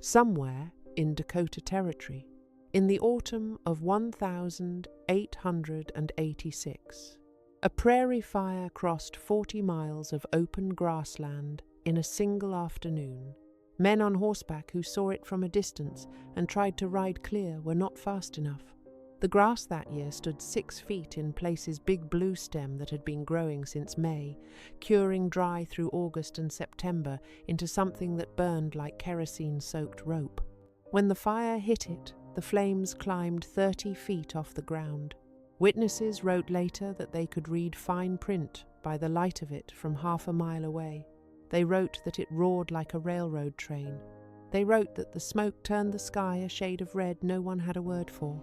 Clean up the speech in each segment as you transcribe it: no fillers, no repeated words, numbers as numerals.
somewhere in Dakota Territory, in the autumn of 1886. A prairie fire crossed 40 miles of open grassland in a single afternoon. Men on horseback who saw it from a distance and tried to ride clear were not fast enough. The grass that year stood 6 feet in places big blue stem that had been growing since May, curing dry through August and September into something that burned like kerosene-soaked rope. When the fire hit it, the flames climbed 30 feet off the ground. Witnesses wrote later that they could read fine print by the light of it from half a mile away. They wrote that it roared like a railroad train. They wrote that the smoke turned the sky a shade of red no one had a word for.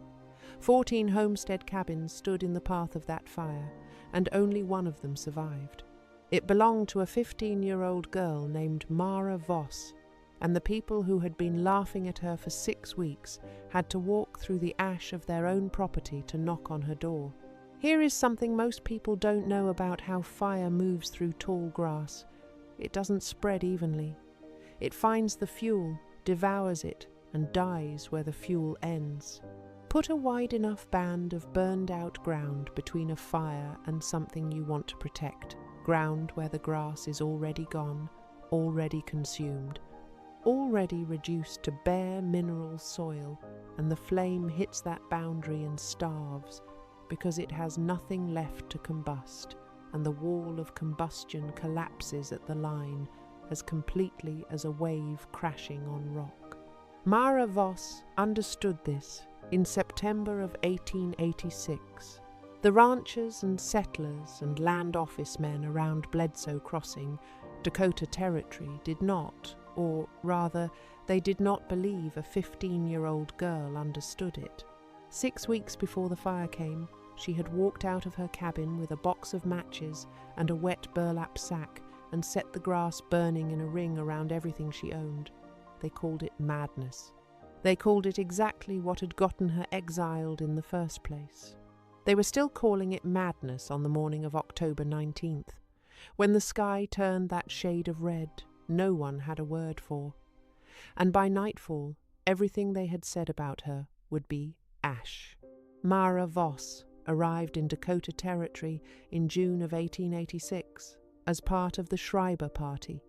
14 homestead cabins stood in the path of that fire, and only one of them survived. It belonged to a 15-year-old girl named Mara Voss, and the people who had been laughing at her for 6 weeks had to walk through the ash of their own property to knock on her door. Here is something most people don't know about how fire moves through tall grass. It doesn't spread evenly. It finds the fuel, devours it, and dies where the fuel ends. Put a wide enough band of burned-out ground between a fire and something you want to protect, ground where the grass is already gone, already consumed, already reduced to bare mineral soil, and the flame hits that boundary and starves because it has nothing left to combust, and the wall of combustion collapses at the line as completely as a wave crashing on rock. Mara Voss understood this in September of 1886. The ranchers and settlers and land office men around Bledsoe Crossing, Dakota Territory, did not, or rather, they did not believe a 15-year-old girl understood it. 6 weeks before the fire came, she had walked out of her cabin with a box of matches and a wet burlap sack and set the grass burning in a ring around everything she owned. They called it madness. They called it exactly what had gotten her exiled in the first place. They were still calling it madness on the morning of October 19th, when the sky turned that shade of red no one had a word for. And by nightfall, everything they had said about her would be ash. Mara Voss arrived in Dakota Territory in June of 1886 as part of the Schreiber Party.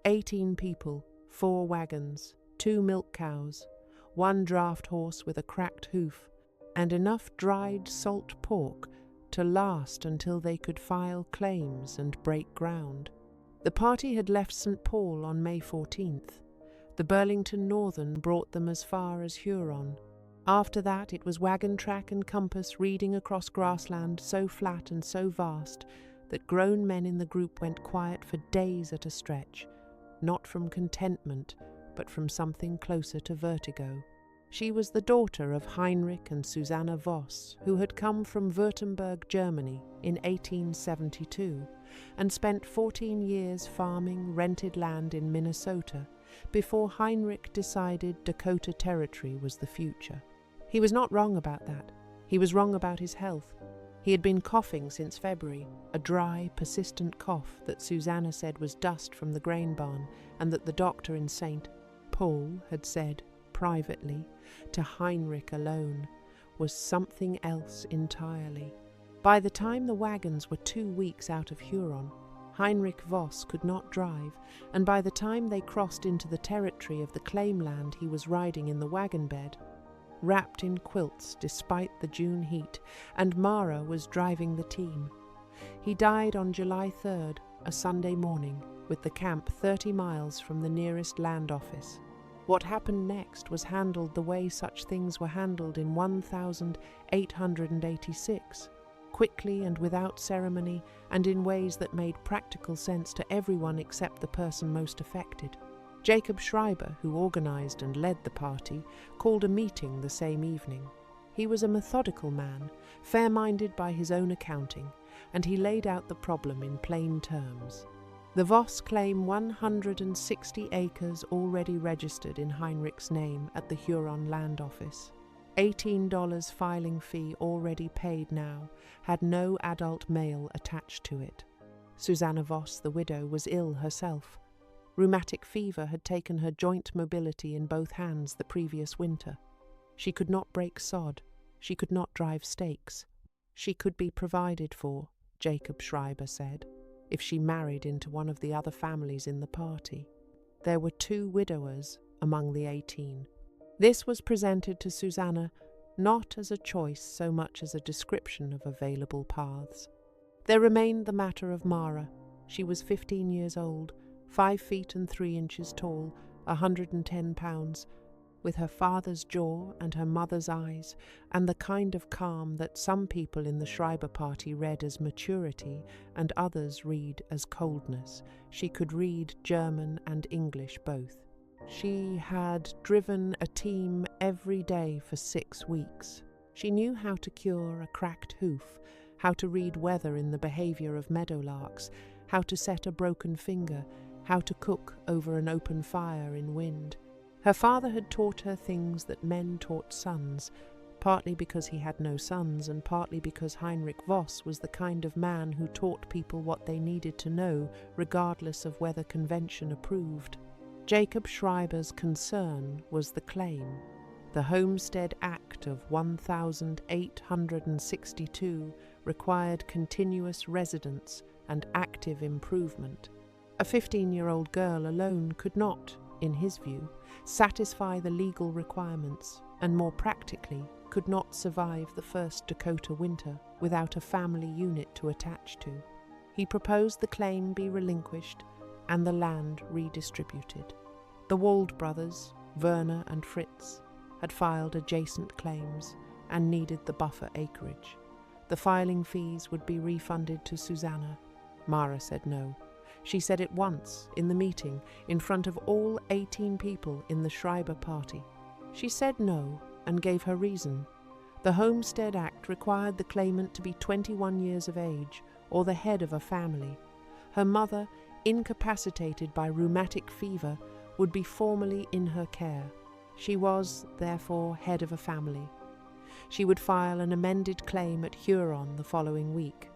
18 people, 4 wagons, 2 milk cows, 1 draft horse with a cracked hoof, and enough dried salt pork to last until they could file claims and break ground. The party had left St. Paul on May 14th. The Burlington Northern brought them as far as Huron. After that, it was wagon track and compass reading across grassland so flat and so vast that grown men in the group went quiet for days at a stretch, not from contentment, but from something closer to vertigo. She was the daughter of Heinrich and Susanna Voss, who had come from Württemberg, Germany, in 1872, and spent 14 years farming rented land in Minnesota before Heinrich decided Dakota Territory was the future. He was not wrong about that. He was wrong about his health. He had been coughing since February, a dry, persistent cough that Susanna said was dust from the grain barn, and that the doctor in St. Paul had said, privately, to Heinrich alone, was something else entirely. By the time the wagons were 2 weeks out of Huron, Heinrich Voss could not drive, and by the time they crossed into the territory of the claim land he was riding in the wagon bed, wrapped in quilts despite the June heat, and Mara was driving the team. He died on July 3rd, a Sunday morning, with the camp 30 miles from the nearest land office. What happened next was handled the way such things were handled in 1886, quickly and without ceremony, and in ways that made practical sense to everyone except the person most affected. Jacob Schreiber, who organized and led the party, called a meeting the same evening. He was a methodical man, fair-minded by his own accounting, and he laid out the problem in plain terms. The Voss claim 160 acres already registered in Heinrich's name at the Huron Land Office. $18 filing fee already paid now, had no adult male attached to it. Susanna Voss, the widow, was ill herself. Rheumatic fever had taken her joint mobility in both hands the previous winter. She could not break sod. She could not drive stakes. She could be provided for, Jacob Schreiber said, if she married into one of the other families in the party. There were 2 widowers among the 18. This was presented to Susanna not as a choice so much as a description of available paths. There remained the matter of Mara. She was 15 years old, 5 feet and 3 inches tall, 110 pounds, with her father's jaw and her mother's eyes, and the kind of calm that some people in the Schreiber party read as maturity and others read as coldness. She could read German and English both. She had driven a team every day for 6 weeks. She knew how to cure a cracked hoof, how to read weather in the behaviour of meadowlarks, how to set a broken finger, how to cook over an open fire in wind. Her father had taught her things that men taught sons, partly because he had no sons and partly because Heinrich Voss was the kind of man who taught people what they needed to know, regardless of whether convention approved. Jacob Schreiber's concern was the claim. The Homestead Act of 1862 required continuous residence and active improvement. A 15-year-old girl alone could not, in his view, satisfy the legal requirements, and more practically, could not survive the first Dakota winter without a family unit to attach to. He proposed the claim be relinquished and the land redistributed. The Wald brothers, Werner and Fritz, had filed adjacent claims and needed the buffer acreage. The filing fees would be refunded to Susanna. Mara said no. She said it once, in the meeting, in front of all 18 people in the Schreiber party. She said no and gave her reason. The Homestead Act required the claimant to be 21 years of age or the head of a family. Her mother, incapacitated by rheumatic fever, would be formally in her care. She was, therefore, head of a family. She would file an amended claim at Huron the following week.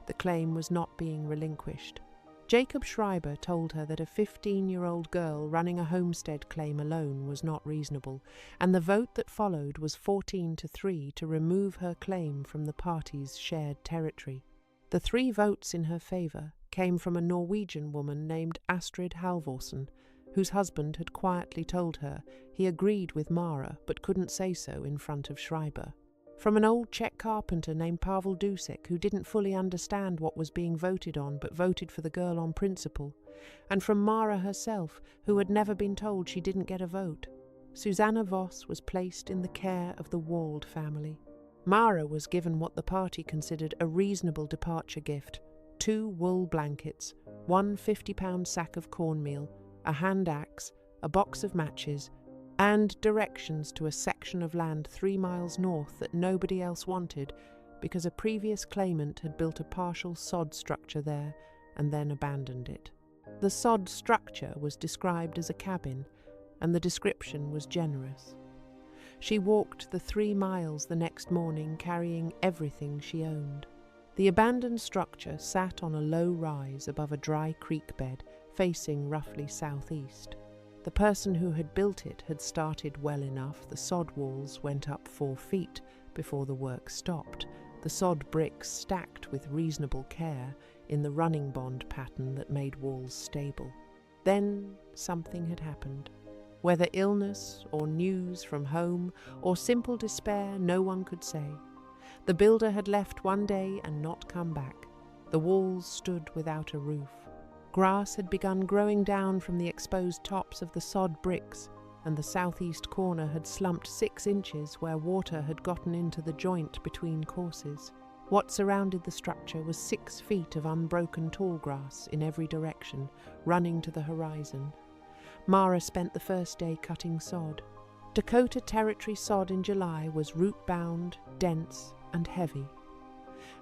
The claim was not being relinquished. Jacob Schreiber told her that a 15-year-old girl running a homestead claim alone was not reasonable, and the vote that followed was 14-3 to remove her claim from the party's shared territory. The 3 votes in her favour came from a Norwegian woman named Astrid Halvorsen, whose husband had quietly told her he agreed with Mara but couldn't say so in front of Schreiber. From an old Czech carpenter named Pavel Dusek, who didn't fully understand what was being voted on but voted for the girl on principle, and from Mara herself, who had never been told she didn't get a vote. Susanna Voss was placed in the care of the Wald family. Mara was given what the party considered a reasonable departure gift: 2 wool blankets, 1 50-pound sack of cornmeal, a hand axe, a box of matches, and directions to a section of land 3 miles north that nobody else wanted because a previous claimant had built a partial sod structure there and then abandoned it. The sod structure was described as a cabin, and the description was generous. She walked the 3 miles the next morning carrying everything she owned. The abandoned structure sat on a low rise above a dry creek bed facing roughly southeast. The person who had built it had started well enough. The sod walls went up 4 feet before the work stopped, the sod bricks stacked with reasonable care in the running bond pattern that made walls stable. Then something had happened. Whether illness or news from home or simple despair, no one could say. The builder had left one day and not come back. The walls stood without a roof. Grass had begun growing down from the exposed tops of the sod bricks, and the southeast corner had slumped 6 inches where water had gotten into the joint between courses. What surrounded the structure was 6 feet of unbroken tall grass in every direction, running to the horizon. Mara spent the first day cutting sod. Dakota Territory sod in July was root-bound, dense, and heavy.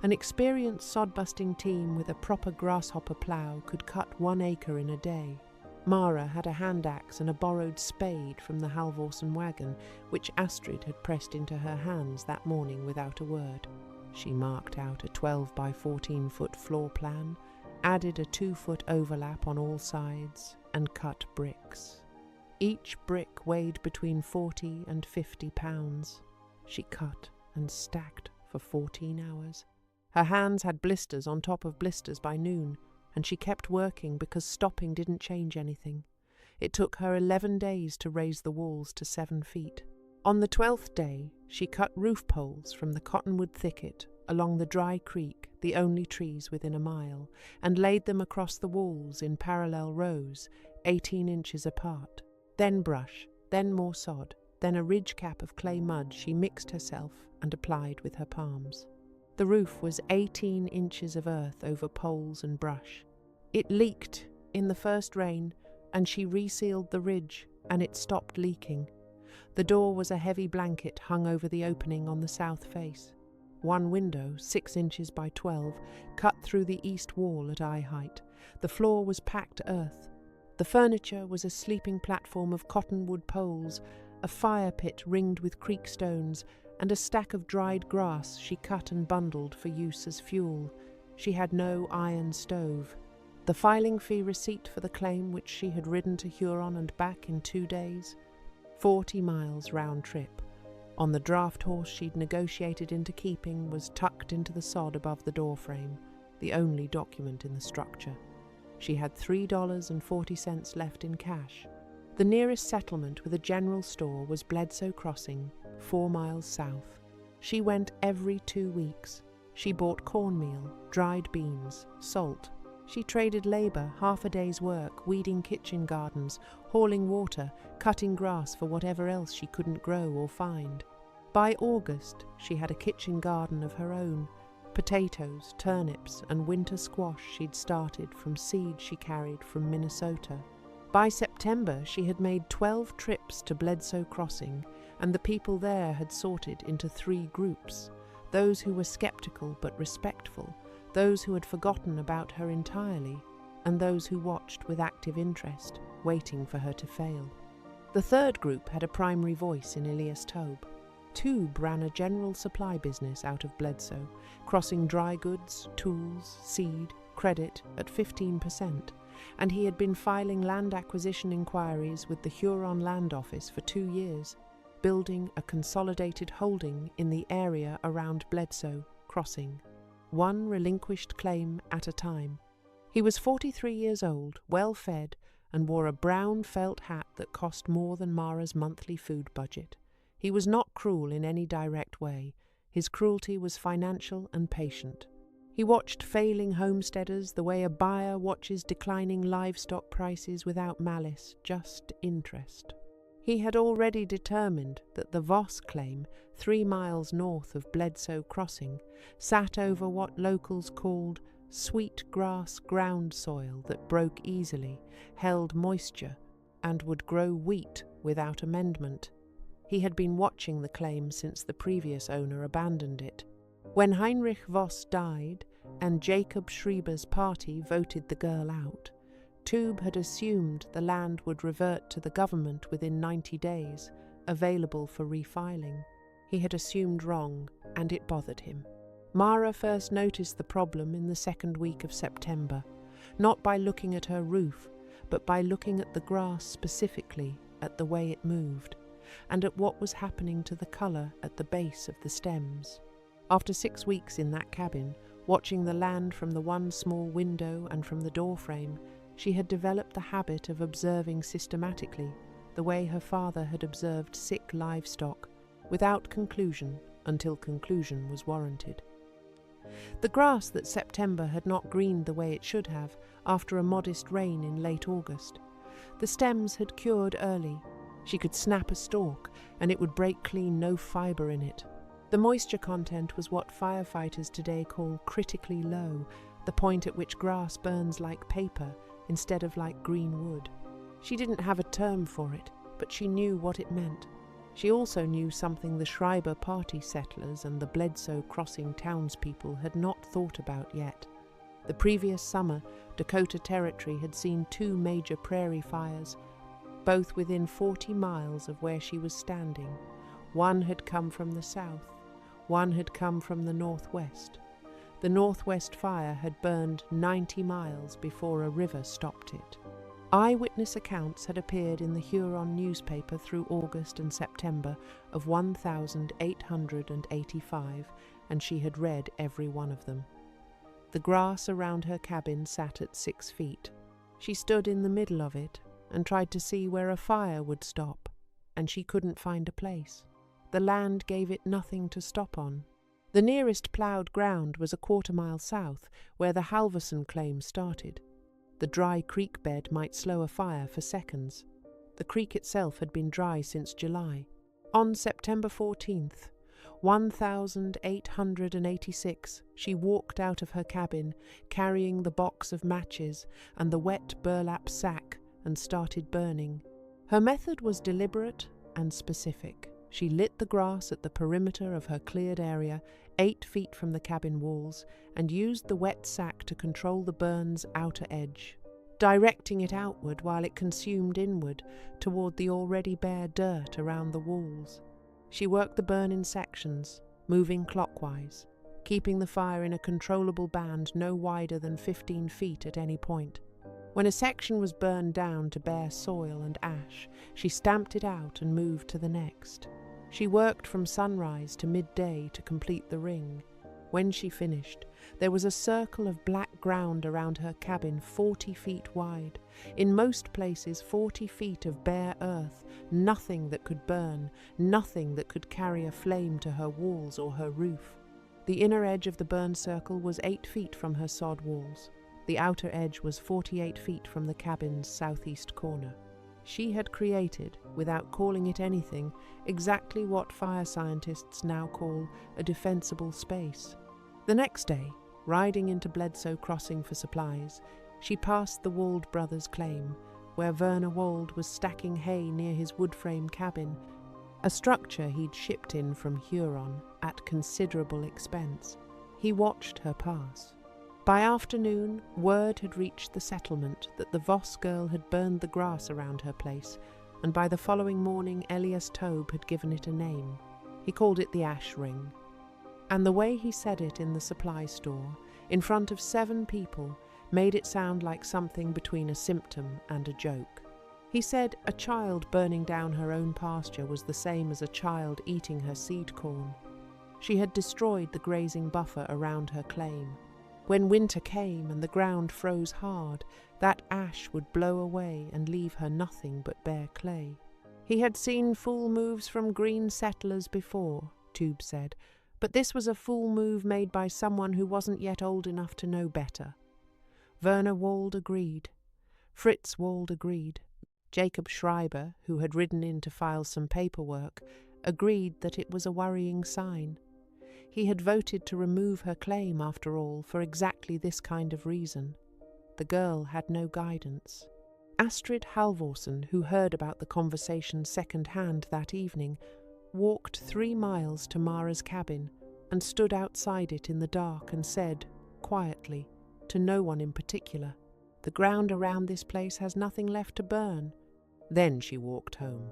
An experienced sod-busting team with a proper grasshopper plough could cut 1 acre in a day. Mara had a hand axe and a borrowed spade from the Halvorsen wagon, which Astrid had pressed into her hands that morning without a word. She marked out a 12 by 14 foot floor plan added a 2-foot overlap on all sides, and cut bricks. Each brick weighed between 40 and 50 pounds. She cut and stacked for 14 hours. Her hands had blisters on top of blisters by noon, and she kept working because stopping didn't change anything. It took her 11 days to raise the walls to 7 feet. On the 12th day, she cut roof poles from the cottonwood thicket along the dry creek, the only trees within a mile, and laid them across the walls in parallel rows, 18 inches apart. Then brush, then more sod, then a ridge cap of clay mud she mixed herself and applied with her palms. The roof was 18 inches of earth over poles and brush. It leaked in the first rain, and she resealed the ridge, and it stopped leaking. The door was a heavy blanket hung over the opening on the south face. One window, 6 inches by 12, cut through the east wall at eye height. The floor was packed earth. The furniture was a sleeping platform of cottonwood poles, a fire pit ringed with creek stones, and a stack of dried grass she cut and bundled for use as fuel. She had no iron stove. The filing fee receipt for the claim, which she had ridden to Huron and back in 2 days, 40 miles round trip, on the draft horse she'd negotiated into keeping, was tucked into the sod above the doorframe, the only document in the structure. She had $3.40 left in cash. The nearest settlement with a general store was Bledsoe Crossing, 4 miles south. She went every 2 weeks. She bought cornmeal, dried beans, salt. She traded labor, half a day's work, weeding kitchen gardens, hauling water, cutting grass for whatever else she couldn't grow or find. By August, she had a kitchen garden of her own. Potatoes, turnips, and winter squash she'd started from seed she carried from Minnesota. By September, she had made 12 trips to Bledsoe Crossing, and the people there had sorted into 3 groups: those who were skeptical but respectful, those who had forgotten about her entirely, and those who watched with active interest, waiting for her to fail. The third group had a primary voice in Elias Taube. Taube ran a general supply business out of Bledsoe, crossing dry goods, tools, seed, credit at 15%, and he had been filing land acquisition inquiries with the Huron Land Office for 2 years, building a consolidated holding in the area around Bledsoe Crossing, one relinquished claim at a time. He was 43 years old, well-fed, and wore a brown felt hat that cost more than Mara's monthly food budget. He was not cruel in any direct way. His cruelty was financial and patient. He watched failing homesteaders the way a buyer watches declining livestock prices without malice, just interest. He had already determined that the Voss claim, 3 miles north of Bledsoe Crossing, sat over what locals called sweet grass ground soil that broke easily, held moisture, and would grow wheat without amendment. He had been watching the claim since the previous owner abandoned it. When Heinrich Voss died and Jacob Schreiber's party voted the girl out, Taube had assumed the land would revert to the government within 90 days, available for refiling. He had assumed wrong, and it bothered him. Mara first noticed the problem in the 2nd week of September, not by looking at her roof, but by looking at the grass specifically, at the way it moved, and at what was happening to the colour at the base of the stems. After 6 weeks in that cabin, watching the land from the one small window and from the doorframe, she had developed the habit of observing systematically, the way her father had observed sick livestock, without conclusion until conclusion was warranted. The grass that September had not greened the way it should have after a modest rain in late August. The stems had cured early. She could snap a stalk, and it would break clean, no fibre in it. The moisture content was what firefighters today call critically low, the point at which grass burns like paper instead of like green wood. She didn't have a term for it, but she knew what it meant. She also knew something the Schreiber party settlers and the Bledsoe Crossing townspeople had not thought about yet. The previous summer, Dakota Territory had seen 2 major prairie fires, both within 40 miles of where she was standing. One had come from the south, one had come from the northwest. The northwest fire had burned 90 miles before a river stopped it. Eyewitness accounts had appeared in the Huron newspaper through August and September of 1885, and she had read every one of them. The grass around her cabin sat at 6 feet. She stood in the middle of it and tried to see where a fire would stop, and she couldn't find a place. The land gave it nothing to stop on. The nearest ploughed ground was a quarter-mile south, where the Halverson claim started. The dry creek bed might slow a fire for seconds. The creek itself had been dry since July. On September 14th, 1886, she walked out of her cabin, carrying the box of matches and the wet burlap sack, and started burning. Her method was deliberate and specific. She lit the grass at the perimeter of her cleared area, 8 feet from the cabin walls, and used the wet sack to control the burn's outer edge, directing it outward while it consumed inward toward the already bare dirt around the walls. She worked the burn in sections, moving clockwise, keeping the fire in a controllable band no wider than 15 feet at any point. When a section was burned down to bare soil and ash, she stamped it out and moved to the next. She worked from sunrise to midday to complete the ring. When she finished, there was a circle of black ground around her cabin 40 feet wide. In most places 40 feet of bare earth, nothing that could burn, nothing that could carry a flame to her walls or her roof. The inner edge of the burn circle was 8 feet from her sod walls. The outer edge was 48 feet from the cabin's southeast corner. She had created, without calling it anything, exactly what fire scientists now call a defensible space. The next day, riding into Bledsoe Crossing for supplies, she passed the Wald brothers' claim, where Werner Wald was stacking hay near his wood-frame cabin, a structure he'd shipped in from Huron at considerable expense. He watched her pass. By afternoon, word had reached the settlement that the Voss girl had burned the grass around her place, and by the following morning Elias Taube had given it a name. He called it the Ash Ring. And the way he said it in the supply store, in front of 7 people, made it sound like something between a symptom and a joke. He said a child burning down her own pasture was the same as a child eating her seed corn. She had destroyed the grazing buffer around her claim. When winter came and the ground froze hard, that ash would blow away and leave her nothing but bare clay. He had seen fool moves from green settlers before, Tube said, but this was a fool move made by someone who wasn't yet old enough to know better. Werner Wald agreed. Fritz Wald agreed. Jacob Schreiber, who had ridden in to file some paperwork, agreed that it was a worrying sign. He had voted to remove her claim, after all, for exactly this kind of reason. The girl had no guidance. Astrid Halvorsen, who heard about the conversation second-hand that evening, walked 3 miles to Mara's cabin and stood outside it in the dark and said, quietly, to no one in particular, "The ground around this place has nothing left to burn." Then she walked home.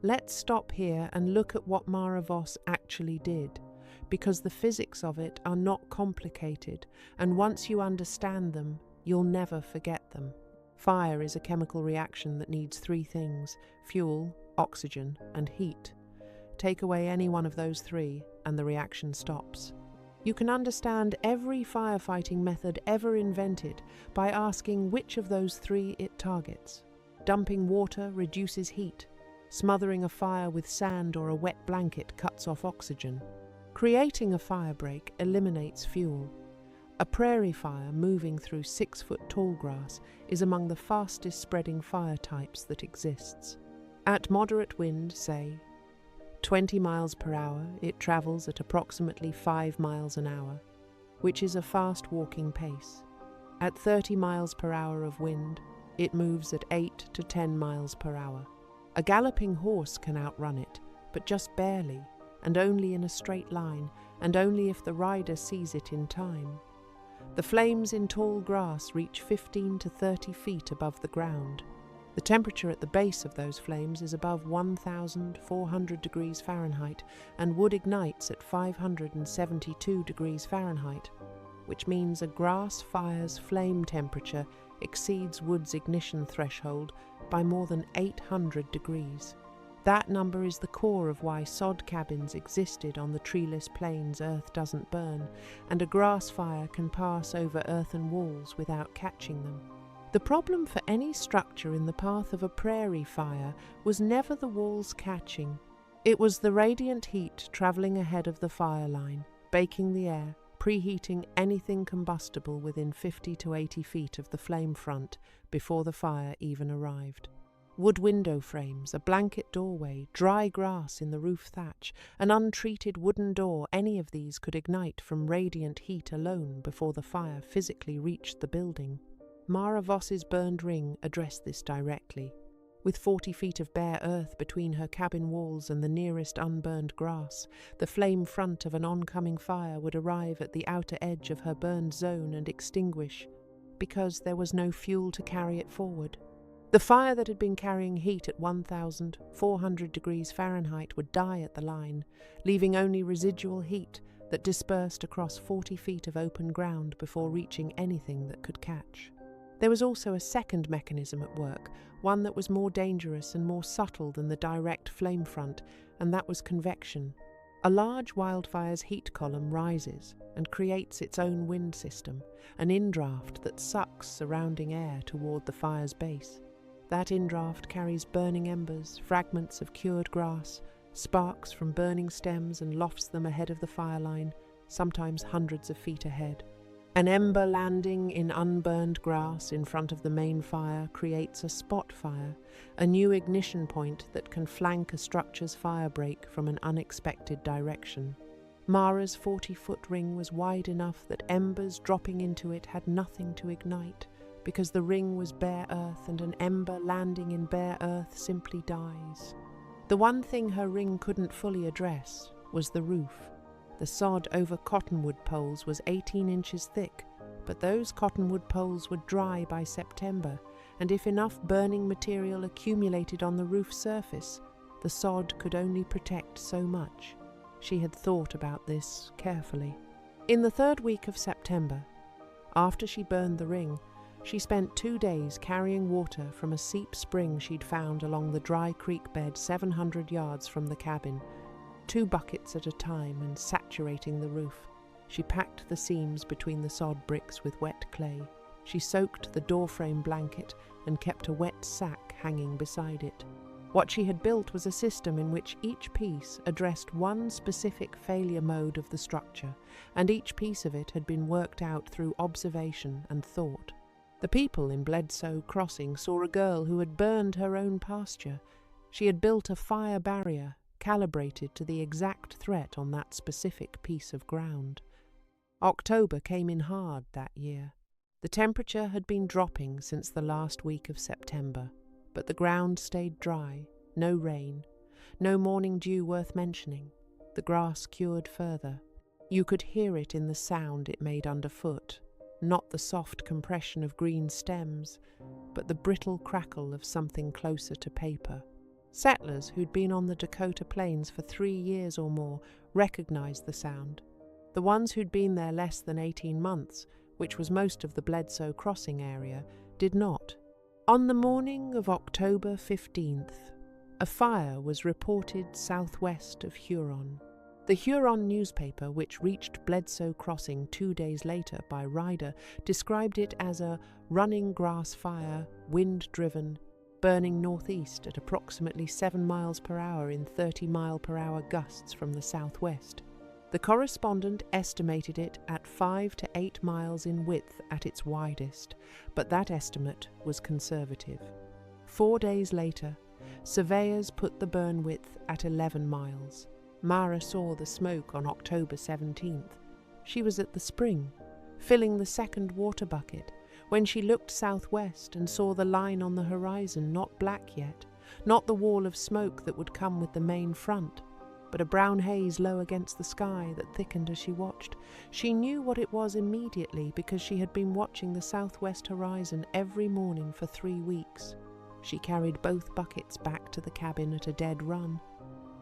Let's stop here and look at what Mara Voss actually did, because the physics of it are not complicated, and once you understand them, you'll never forget them. Fire is a chemical reaction that needs 3 things: fuel, oxygen, and heat. Take away any one of those 3, and the reaction stops. You can understand every firefighting method ever invented by asking which of those 3 it targets. Dumping water reduces heat. Smothering a fire with sand or a wet blanket cuts off oxygen. Creating a firebreak eliminates fuel. A prairie fire moving through 6-foot tall grass is among the fastest spreading fire types that exists. At moderate wind, say 20 miles per hour, it travels at approximately 5 miles an hour, which is a fast walking pace. At 30 miles per hour of wind, it moves at 8 to 10 miles per hour. A galloping horse can outrun it, but just barely, and only in a straight line, and only if the rider sees it in time. The flames in tall grass reach 15 to 30 feet above the ground. The temperature at the base of those flames is above 1,400 degrees Fahrenheit, and wood ignites at 572 degrees Fahrenheit. which means a grass fire's flame temperature exceeds wood's ignition threshold by more than 800 degrees. That number is the core of why sod cabins existed on the treeless plains Earth doesn't burn, and a grass fire can pass over earthen walls without catching them. The problem for any structure in the path of a prairie fire was never the walls catching. It was the radiant heat travelling ahead of the fire line, baking the air, preheating anything combustible within 50 to 80 feet of the flame front before the fire even arrived. Wood window frames, a blanket doorway, dry grass in the roof thatch, an untreated wooden door, any of these could ignite from radiant heat alone before the fire physically reached the building. Mara Voss's burned ring addressed this directly. With 40 feet of bare earth between her cabin walls and the nearest unburned grass, the flame front of an oncoming fire would arrive at the outer edge of her burned zone and extinguish, because there was no fuel to carry it forward. The fire that had been carrying heat at 1,400 degrees Fahrenheit would die at the line, leaving only residual heat that dispersed across 40 feet of open ground before reaching anything that could catch. There was also a second mechanism at work, one that was more dangerous and more subtle than the direct flame front, and that was convection. A large wildfire's heat column rises and creates its own wind system, an indraft that sucks surrounding air toward the fire's base. That indraft carries burning embers, fragments of cured grass, sparks from burning stems, and lofts them ahead of the fire line, sometimes hundreds of feet ahead. An ember landing in unburned grass in front of the main fire creates a spot fire, a new ignition point that can flank a structure's fire break from an unexpected direction. Mara's 40-foot ring was wide enough that embers dropping into it had nothing to ignite, because the ring was bare earth, and an ember landing in bare earth simply dies. The one thing her ring couldn't fully address was the roof. The sod over cottonwood poles was 18 inches thick, but those cottonwood poles would dry by September, and if enough burning material accumulated on the roof surface, the sod could only protect so much. She had thought about this carefully. In the third week of September, after she burned the ring, she spent 2 days carrying water from a seep spring she'd found along the dry creek bed 700 yards from the cabin, 2 buckets at a time, and saturating the roof. She packed the seams between the sod bricks with wet clay. She soaked the doorframe blanket and kept a wet sack hanging beside it. What she had built was a system in which each piece addressed one specific failure mode of the structure, and each piece of it had been worked out through observation and thought. The people in Bledsoe Crossing saw a girl who had burned her own pasture. She had built a fire barrier calibrated to the exact threat on that specific piece of ground. October came in hard that year. The temperature had been dropping since the last week of September, but the ground stayed dry, no rain, no morning dew worth mentioning. The grass cured further. You could hear it in the sound it made underfoot, not the soft compression of green stems, but the brittle crackle of something closer to paper. Settlers who'd been on the Dakota Plains for 3 years or more recognized the sound. The ones who'd been there less than 18 months, which was most of the Bledsoe Crossing area, did not. On the morning of October 15th, a fire was reported southwest of Huron. The Huron newspaper, which reached Bledsoe Crossing 2 days later by rider, described it as a running grass fire, wind-driven, burning northeast at approximately 7 miles per hour in 30-mile-per-hour gusts from the southwest. The correspondent estimated it at 5 to 8 miles in width at its widest, but that estimate was conservative. 4 days later, surveyors put the burn width at 11 miles. Mara saw the smoke on October 17th. She was at the spring, filling the second water bucket, when she looked southwest and saw the line on the horizon, not black yet, not the wall of smoke that would come with the main front, but a brown haze low against the sky that thickened as she watched. She knew what it was immediately because she had been watching the southwest horizon every morning for 3 weeks. She carried both buckets back to the cabin at a dead run.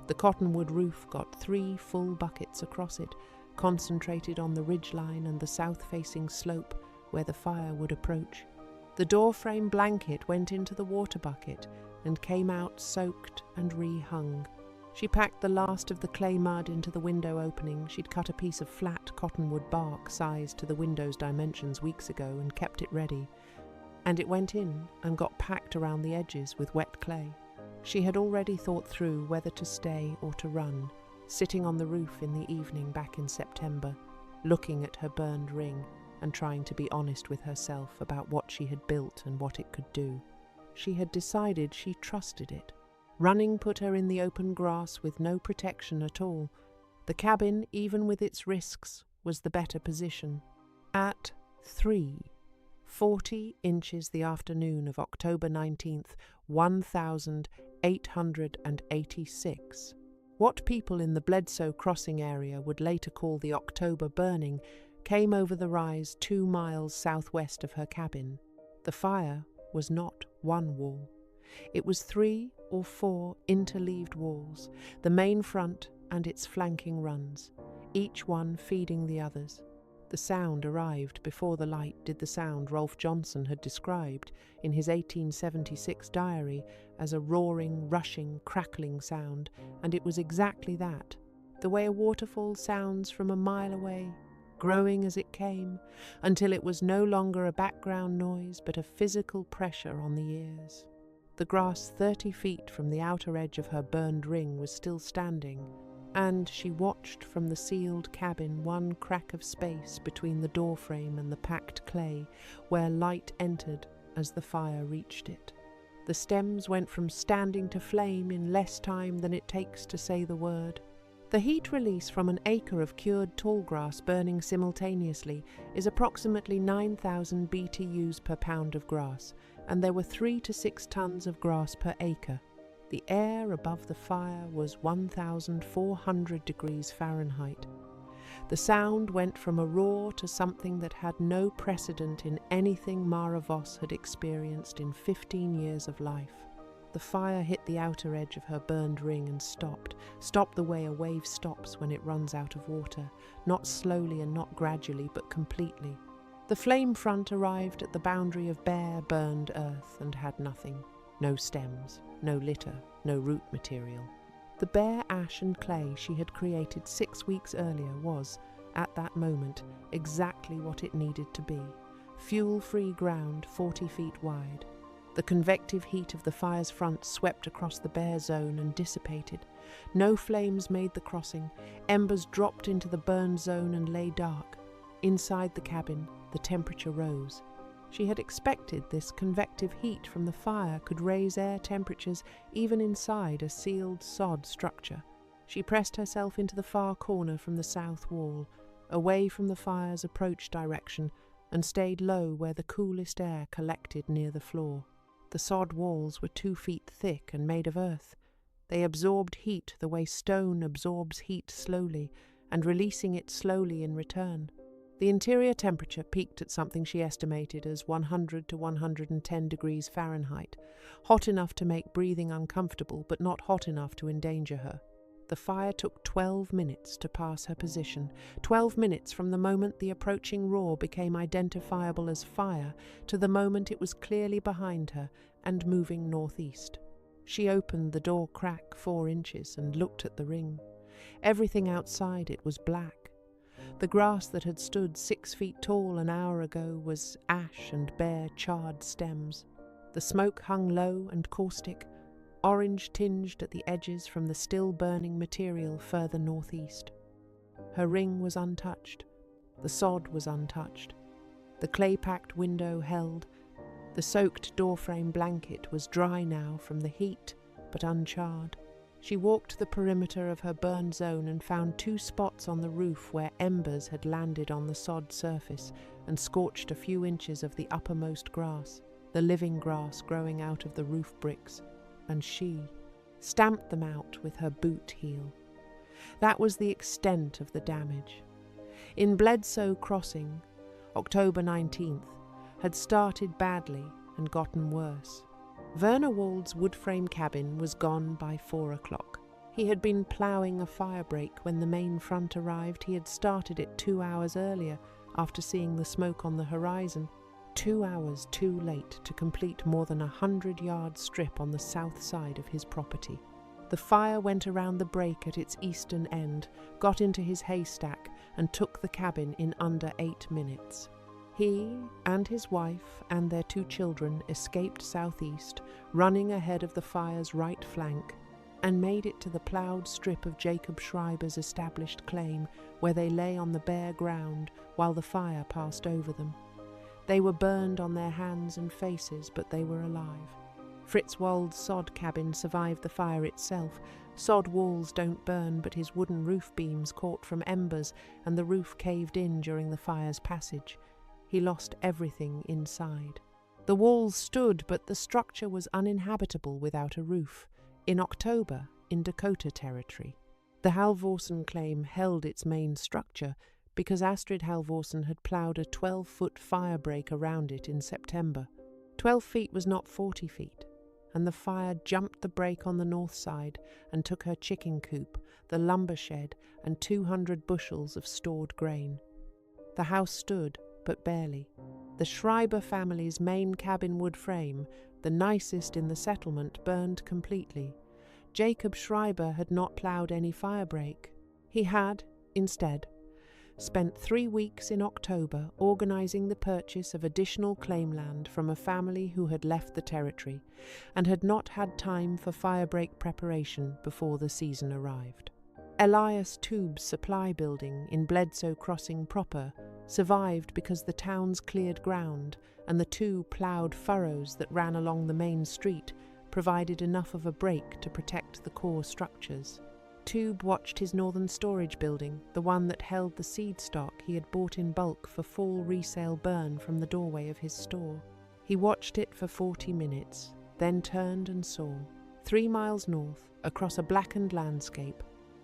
The cottonwood roof got 3 full buckets across it, concentrated on the ridgeline and the south-facing slope where the fire would approach. The doorframe blanket went into the water bucket and came out soaked and re-hung. She packed the last of the clay mud into the window opening. She'd cut a piece of flat cottonwood bark sized to the window's dimensions weeks ago and kept it ready. And it went in and got packed around the edges with wet clay. She had already thought through whether to stay or to run, sitting on the roof in the evening back in September, looking at her burned ring and trying to be honest with herself about what she had built and what it could do. She had decided she trusted it. Running put her in the open grass with no protection at all. The cabin, even with its risks, was the better position. At 3:40 inches the afternoon of October 19th, 1886. What people in the Bledsoe Crossing area would later call the October Burning came over the rise 2 miles southwest of her cabin. The fire was not one wall. It was 3 or 4 interleaved walls, the main front and its flanking runs, each one feeding the others. The sound arrived before the light did the sound Rolf Johnson had described in his 1876 diary as a roaring, rushing, crackling sound, and it was exactly that, the way a waterfall sounds from a mile away, growing as it came, until it was no longer a background noise but a physical pressure on the ears. The grass 30 feet from the outer edge of her burned ring was still standing, and she watched from the sealed cabin one crack of space between the doorframe and the packed clay, where light entered as the fire reached it. The stems went from standing to flame in less time than it takes to say the word. The heat release from an acre of cured tallgrass burning simultaneously is approximately 9,000 BTUs per pound of grass, and there were 3 to 6 tons of grass per acre. The air above the fire was 1,400 degrees Fahrenheit. The sound went from a roar to something that had no precedent in anything Mara Voss had experienced in 15 years of life. The fire hit the outer edge of her burned ring and stopped the way a wave stops when it runs out of water, not slowly and not gradually, but completely. The flame front arrived at the boundary of bare, burned earth and had nothing. No stems, no litter, no root material. The bare ash and clay she had created 6 weeks earlier was, at that moment, exactly what it needed to be. Fuel-free ground 40 feet wide. The convective heat of the fire's front swept across the bare zone and dissipated. No flames made the crossing. Embers dropped into the burned zone and lay dark. Inside the cabin, the temperature rose. She had expected this convective heat from the fire could raise air temperatures even inside a sealed sod structure. She pressed herself into the far corner from the south wall, away from the fire's approach direction, and stayed low where the coolest air collected near the floor. The sod walls were 2 feet thick and made of earth. They absorbed heat the way stone absorbs heat slowly, and releasing it slowly in return. The interior temperature peaked at something she estimated as 100 to 110 degrees Fahrenheit, hot enough to make breathing uncomfortable but not hot enough to endanger her. The fire took 12 minutes to pass her position, 12 minutes from the moment the approaching roar became identifiable as fire to the moment it was clearly behind her and moving northeast. She opened the door crack 4 inches and looked at the ring. Everything outside it was black. The grass that had stood 6 feet tall an hour ago was ash and bare, charred stems. The smoke hung low and caustic, orange-tinged at the edges from the still-burning material further northeast. Her ring was untouched. The sod was untouched. The clay-packed window held. The soaked doorframe blanket was dry now from the heat, but uncharred. She walked the perimeter of her burned zone and found 2 spots on the roof where embers had landed on the sod surface and scorched a few inches of the uppermost grass, the living grass growing out of the roof bricks, and she stamped them out with her boot heel. That was the extent of the damage. In Bledsoe Crossing, October 19th, had started badly and gotten worse. Werner Wald's wood-frame cabin was gone by 4 o'clock. He had been ploughing a firebreak when the main front arrived. He had started it 2 hours earlier after seeing the smoke on the horizon. 2 hours too late to complete more than 100-yard strip on the south side of his property. The fire went around the break at its eastern end, got into his haystack, and took the cabin in under 8 minutes. He and his wife and their 2 children escaped southeast, running ahead of the fire's right flank, and made it to the ploughed strip of Jacob Schreiber's established claim, where they lay on the bare ground while the fire passed over them. They were burned on their hands and faces, but they were alive. Fritz Wold's sod cabin survived the fire itself. Sod walls don't burn, but his wooden roof beams caught from embers, and the roof caved in during the fire's passage. He lost everything inside. The walls stood, but the structure was uninhabitable without a roof. In October, in Dakota Territory, the Halvorsen claim held its main structure because Astrid Halvorsen had ploughed a 12-foot firebreak around it in September. 12 feet was not 40 feet, and the fire jumped the break on the north side and took her chicken coop, the lumber shed, and 200 bushels of stored grain. The house stood, but barely. The Schreiber family's main cabin wood frame, the nicest in the settlement, burned completely. Jacob Schreiber had not ploughed any firebreak. He had, instead, spent 3 weeks in October organising the purchase of additional claim land from a family who had left the territory and had not had time for firebreak preparation before the season arrived. Elias Tube's supply building in Bledsoe Crossing proper survived because the town's cleared ground and the 2 ploughed furrows that ran along the main street provided enough of a break to protect the core structures. Tube watched his northern storage building, the one that held the seed stock he had bought in bulk for fall resale, burn from the doorway of his store. He watched it for 40 minutes, then turned and saw, 3 miles north, across a blackened landscape,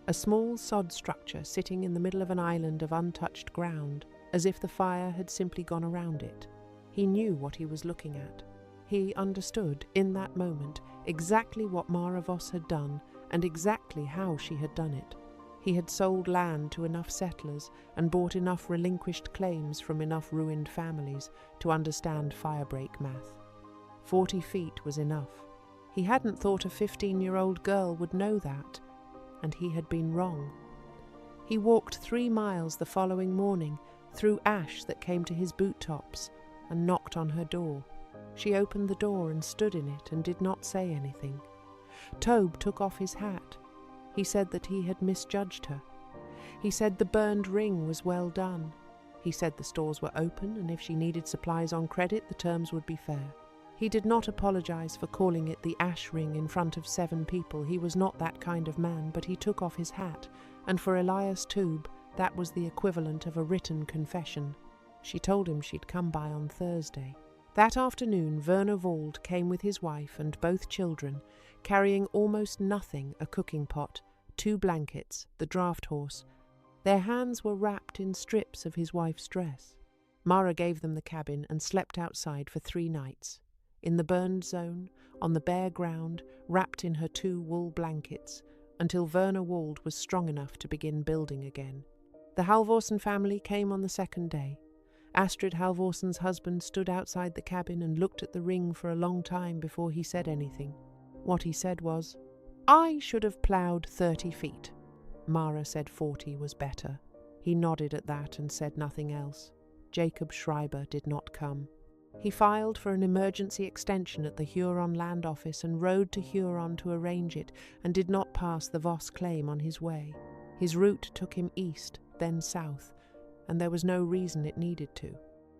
a small sod structure sitting in the middle of an island of untouched ground, as if the fire had simply gone around it. He knew what he was looking at. He understood, in that moment, exactly what Mara Voss had done and exactly how she had done it. He had sold land to enough settlers and bought enough relinquished claims from enough ruined families to understand firebreak math. 40 feet was enough. He hadn't thought a 15-year-old girl would know that, and he had been wrong. He walked 3 miles the following morning through ash that came to his boot tops and knocked on her door. She opened the door and stood in it and did not say anything. Tobe took off his hat. He said that he had misjudged her. He said the burned ring was well done. He said the stores were open, and if she needed supplies on credit, the terms would be fair. He did not apologize for calling it the ash ring in front of 7 people. He was not that kind of man, but he took off his hat, and for Elias Tube, that was the equivalent of a written confession. She told him she'd come by on Thursday. That afternoon, Werner Wold came with his wife and both children, carrying almost nothing, a cooking pot, 2 blankets, the draft horse. Their hands were wrapped in strips of his wife's dress. Mara gave them the cabin and slept outside for 3 nights, in the burned zone, on the bare ground, wrapped in her 2 wool blankets, until Werner Wold was strong enough to begin building again. The Halvorsen family came on the 2nd day. Astrid Halvorsen's husband stood outside the cabin and looked at the ring for a long time before he said anything. What he said was, "I should have ploughed 30 feet. Mara said 40 was better. He nodded at that and said nothing else. Jacob Schreiber did not come. He filed for an emergency extension at the Huron Land Office and rode to Huron to arrange it, and did not pass the Voss claim on his way. His route took him east, then south, and there was no reason it needed to.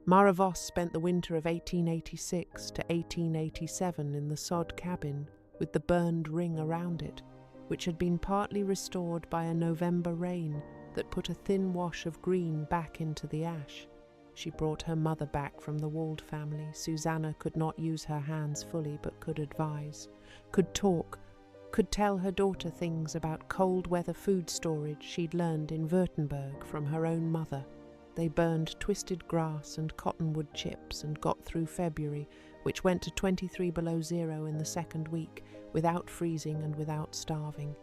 Mara Voss spent the winter of 1886 to 1887 in the sod cabin with the burned ring around it, which had been partly restored by a November rain that put a thin wash of green back into the ash. She brought her mother back from the Wold family. Susanna could not use her hands fully, but could advise, could talk, could tell her daughter things about cold weather food storage she'd learned in Württemberg from her own mother. They burned twisted grass and cottonwood chips and got through February, which went to 23 below zero in the 2nd week, without freezing and without starving.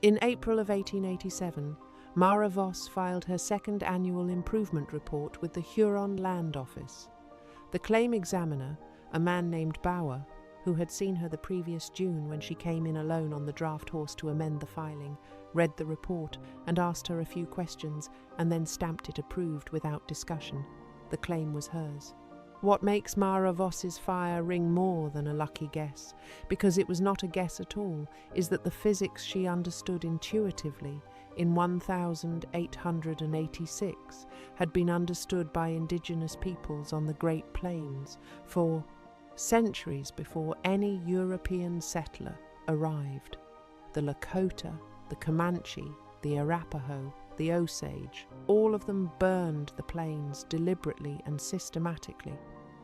In April of 1887, Mara Voss filed her second annual improvement report with the Huron Land Office. The claim examiner, a man named Bauer, who had seen her the previous June when she came in alone on the draft horse to amend the filing, read the report and asked her a few questions and then stamped it approved without discussion. The claim was hers. What makes Mara Voss's fire ring more than a lucky guess, because it was not a guess at all, is that the physics she understood intuitively in 1886 had been understood by indigenous peoples on the Great Plains for centuries before any European settler arrived. The Lakota, the Comanche, the Arapaho, the Osage, all of them burned the plains deliberately and systematically.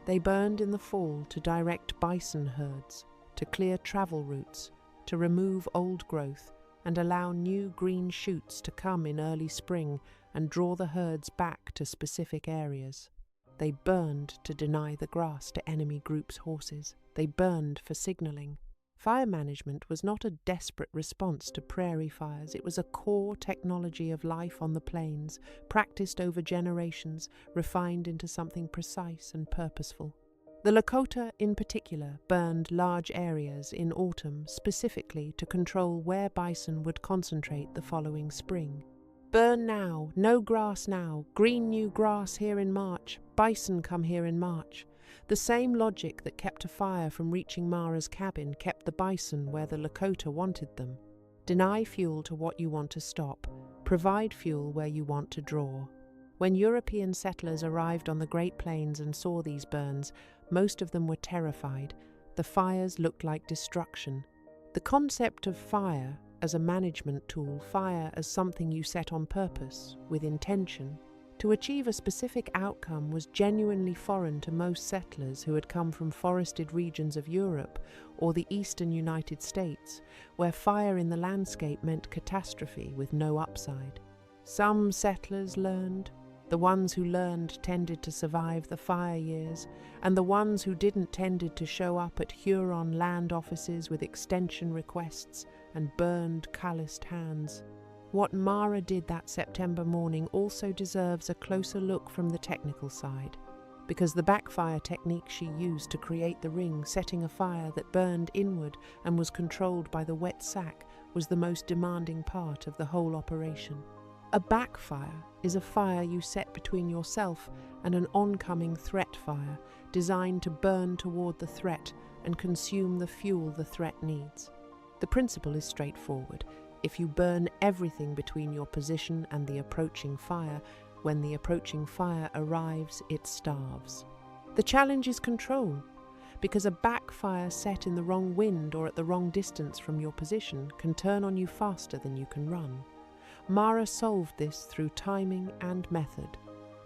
They burned in the fall to direct bison herds, to clear travel routes, to remove old growth and allow new green shoots to come in early spring and draw the herds back to specific areas. They burned to deny the grass to enemy groups' horses. They burned for signaling. Fire management was not a desperate response to prairie fires. It was a core technology of life on the plains, practiced over generations, refined into something precise and purposeful. The Lakota, in particular, burned large areas in autumn specifically to control where bison would concentrate the following spring. Burn now, no grass now, green new grass here in March, bison come here in March. The same logic that kept a fire from reaching Mara's cabin kept the bison where the Lakota wanted them. Deny fuel to what you want to stop. Provide fuel where you want to draw. When European settlers arrived on the Great Plains and saw these burns, most of them were terrified. The fires looked like destruction. The concept of fire as a management tool, fire as something you set on purpose, with intention, to achieve a specific outcome was genuinely foreign to most settlers who had come from forested regions of Europe or the eastern United States, where fire in the landscape meant catastrophe with no upside. Some settlers learned. The ones who learned tended to survive the fire years, and the ones who didn't tended to show up at Huron land offices with extension requests and burned, calloused hands. What Mara did that September morning also deserves a closer look from the technical side, because the backfire technique she used to create the ring, setting a fire that burned inward and was controlled by the wet sack, was the most demanding part of the whole operation. A backfire is a fire you set between yourself and an oncoming threat fire, designed to burn toward the threat and consume the fuel the threat needs. The principle is straightforward. If you burn everything between your position and the approaching fire, when the approaching fire arrives, it starves. The challenge is control, because a backfire set in the wrong wind or at the wrong distance from your position can turn on you faster than you can run. Mara solved this through timing and method.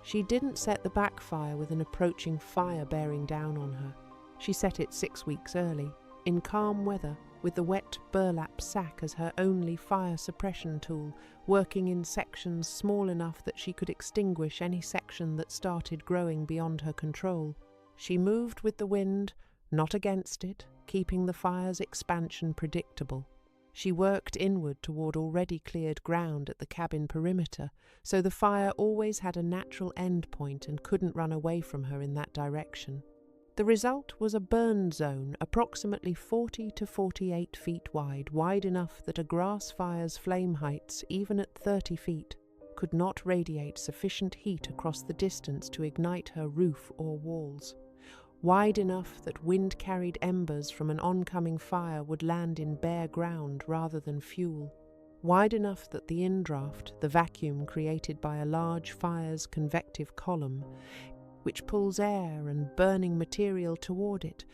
She didn't set the backfire with an approaching fire bearing down on her. She set it 6 weeks early, in calm weather, with the wet burlap sack as her only fire suppression tool, working in sections small enough that she could extinguish any section that started growing beyond her control. She moved with the wind, not against it, keeping the fire's expansion predictable. She worked inward toward already cleared ground at the cabin perimeter, so the fire always had a natural end point and couldn't run away from her in that direction. The result was a burn zone approximately 40 to 48 feet wide enough that a grass fire's flame heights, even at 30 feet, could not radiate sufficient heat across the distance to ignite her roof or walls. Wide enough that wind-carried embers from an oncoming fire would land in bare ground rather than fuel. Wide enough that the indraft, the vacuum created by a large fire's convective column, which pulls air and burning material toward it,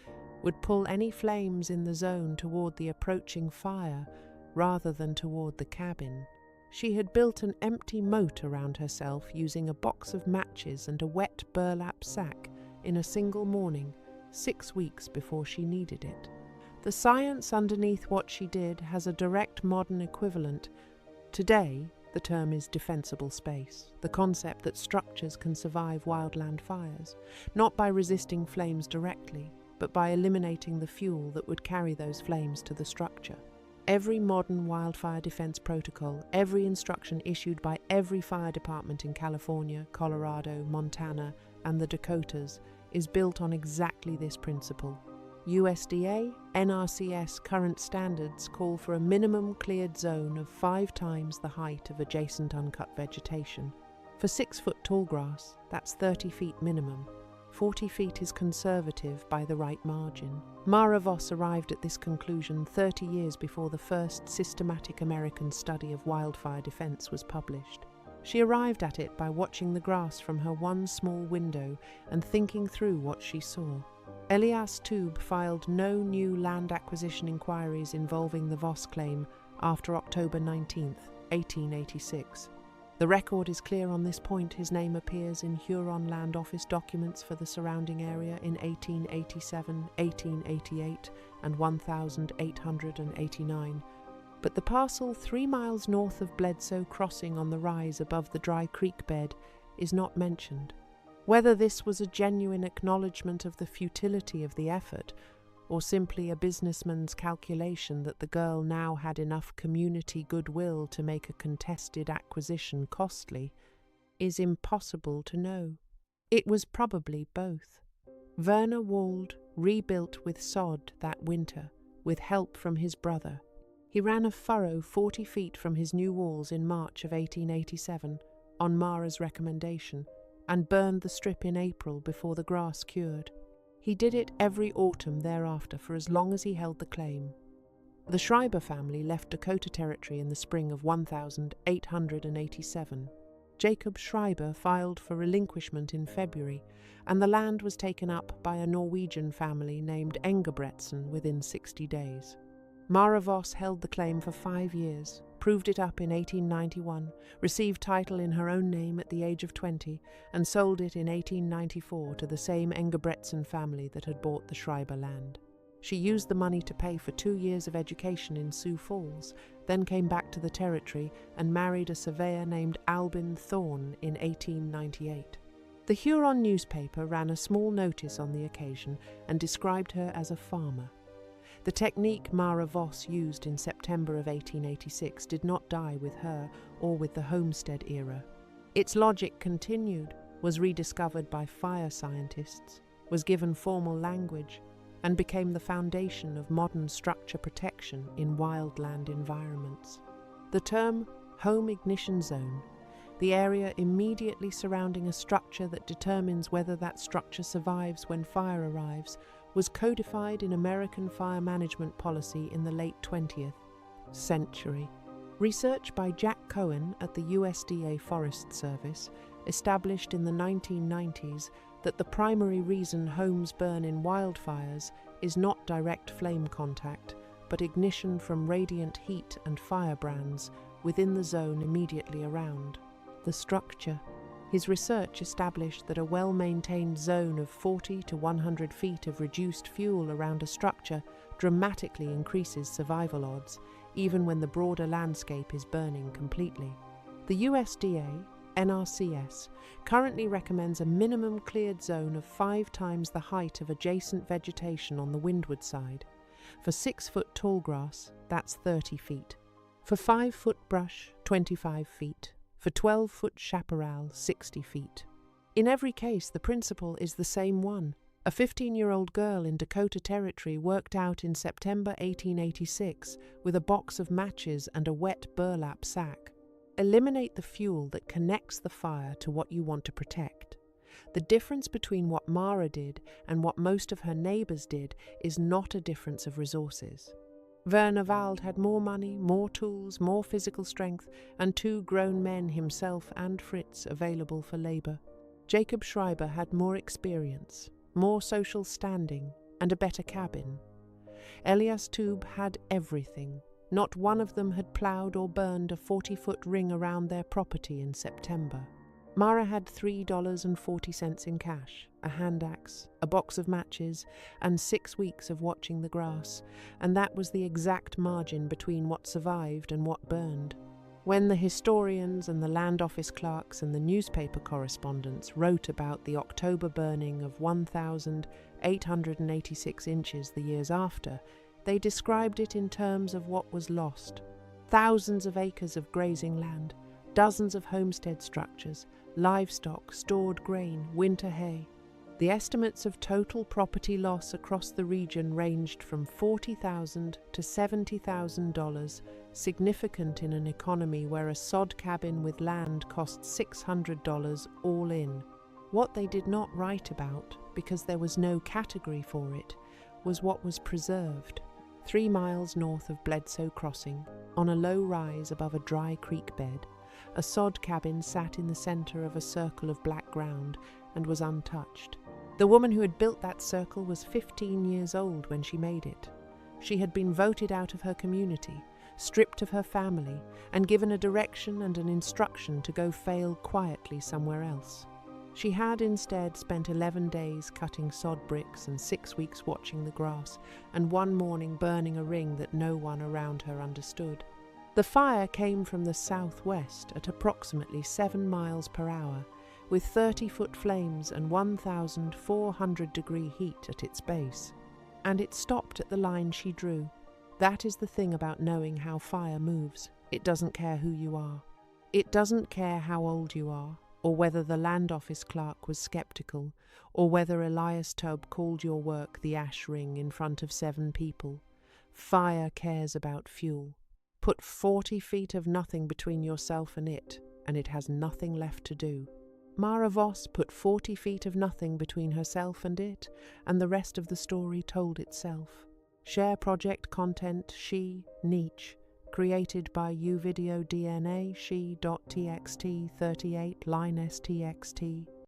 would pull any flames in the zone toward the approaching fire rather than toward the cabin. She had built an empty moat around herself using a box of matches and a wet burlap sack in a single morning, 6 weeks before she needed it. The science underneath what she did has a direct modern equivalent. Today, the term is defensible space, the concept that structures can survive wildland fires, not by resisting flames directly, but by eliminating the fuel that would carry those flames to the structure. Every modern wildfire defense protocol, every instruction issued by every fire department in California, Colorado, Montana, and the Dakotas is built on exactly this principle. USDA, NRCS current standards call for a minimum cleared zone of 5 times the height of adjacent uncut vegetation. For 6-foot tall grass, that's 30 feet minimum. 40 feet is conservative by the right margin. Mara Voss arrived at this conclusion 30 years before the first systematic American study of wildfire defense was published. She arrived at it by watching the grass from her one small window and thinking through what she saw. Elias Toub filed no new land acquisition inquiries involving the Voss claim after October 19, 1886. The record is clear on this point. His name appears in Huron Land Office documents for the surrounding area in 1887, 1888, and 1889. But the parcel 3 miles north of Bledsoe Crossing on the rise above the Dry Creek bed is not mentioned. Whether this was a genuine acknowledgement of the futility of the effort, or simply a businessman's calculation that the girl now had enough community goodwill to make a contested acquisition costly, is impossible to know. It was probably both. Werner Wald rebuilt with sod that winter, with help from his brother. He ran a furrow 40 feet from his new walls in March of 1887, on Mara's recommendation, and burned the strip in April before the grass cured. He did it every autumn thereafter for as long as he held the claim. The Schreiber family left Dakota Territory in the spring of 1887. Jacob Schreiber filed for relinquishment in February, and the land was taken up by a Norwegian family named Engebretsen within 60 days. Mara Voss held the claim for 5 years, proved it up in 1891, received title in her own name at the age of 20, and sold it in 1894 to the same Engebretsen family that had bought the Schreiber land. She used the money to pay for 2 years of education in Sioux Falls, then came back to the territory and married a surveyor named Albin Thorne in 1898. The Huron newspaper ran a small notice on the occasion and described her as a farmer. The technique Mara Voss used in September of 1886 did not die with her or with the homestead era. Its logic continued, was rediscovered by fire scientists, was given formal language, and became the foundation of modern structure protection in wildland environments. The term home ignition zone, the area immediately surrounding a structure that determines whether that structure survives when fire arrives, was codified in American fire management policy in the late 20th century. Research by Jack Cohen at the USDA Forest Service established in the 1990s that the primary reason homes burn in wildfires is not direct flame contact, but ignition from radiant heat and firebrands within the zone immediately around the structure. His research established that a well-maintained zone of 40 to 100 feet of reduced fuel around a structure dramatically increases survival odds, even when the broader landscape is burning completely. The USDA, NRCS, currently recommends a minimum cleared zone of 5 times the height of adjacent vegetation on the windward side. For 6-foot tall grass, that's 30 feet. For 5-foot brush, 25 feet. For 12-foot chaparral, 60 feet. In every case, the principle is the same one. A 15-year-old girl in Dakota Territory worked out in September 1886 with a box of matches and a wet burlap sack. Eliminate the fuel that connects the fire to what you want to protect. The difference between what Mara did and what most of her neighbors did is not a difference of resources. Werner Wald had more money, more tools, more physical strength, and 2 grown men, himself and Fritz, available for labor. Jacob Schreiber had more experience, more social standing, and a better cabin. Elias Toub had everything. Not one of them had ploughed or burned a 40-foot ring around their property in September. Mara had $3.40 in cash, a hand axe, a box of matches, and 6 weeks of watching the grass, and that was the exact margin between what survived and what burned. When the historians and the land office clerks and the newspaper correspondents wrote about the October burning of 1,886 inches the years after, They described it in terms of what was lost. Thousands of acres of grazing land, dozens of homestead structures, livestock, stored grain, winter hay. The estimates of total property loss across the region ranged from $40,000 to $70,000, significant in an economy where a sod cabin with land cost $600 all in. What they did not write about, because there was no category for it, was what was preserved. 3 miles north of Bledsoe Crossing, on a low rise above a dry creek bed, a sod cabin sat in the center of a circle of black ground and was untouched. The woman who had built that circle was 15 years old when she made it. She had been voted out of her community, stripped of her family, and given a direction and an instruction to go fail quietly somewhere else. She had instead spent 11 days cutting sod bricks and 6 weeks watching the grass, and one morning burning a ring that no one around her understood. The fire came from the southwest at approximately 7 miles per hour, with 30-foot flames and 1,400-degree heat at its base. And it stopped at the line she drew. That is the thing about knowing how fire moves. It doesn't care who you are. It doesn't care how old you are, or whether the land office clerk was skeptical, or whether Elias Tubb called your work the ash ring in front of 7 people. Fire cares about fuel. Put 40 feet of nothing between yourself and it has nothing left to do. Mara Voss put 40 feet of nothing between herself and it, and the rest of the story told itself. Share project content she, niche, created by uvideo DNA she.txt 38 line stxt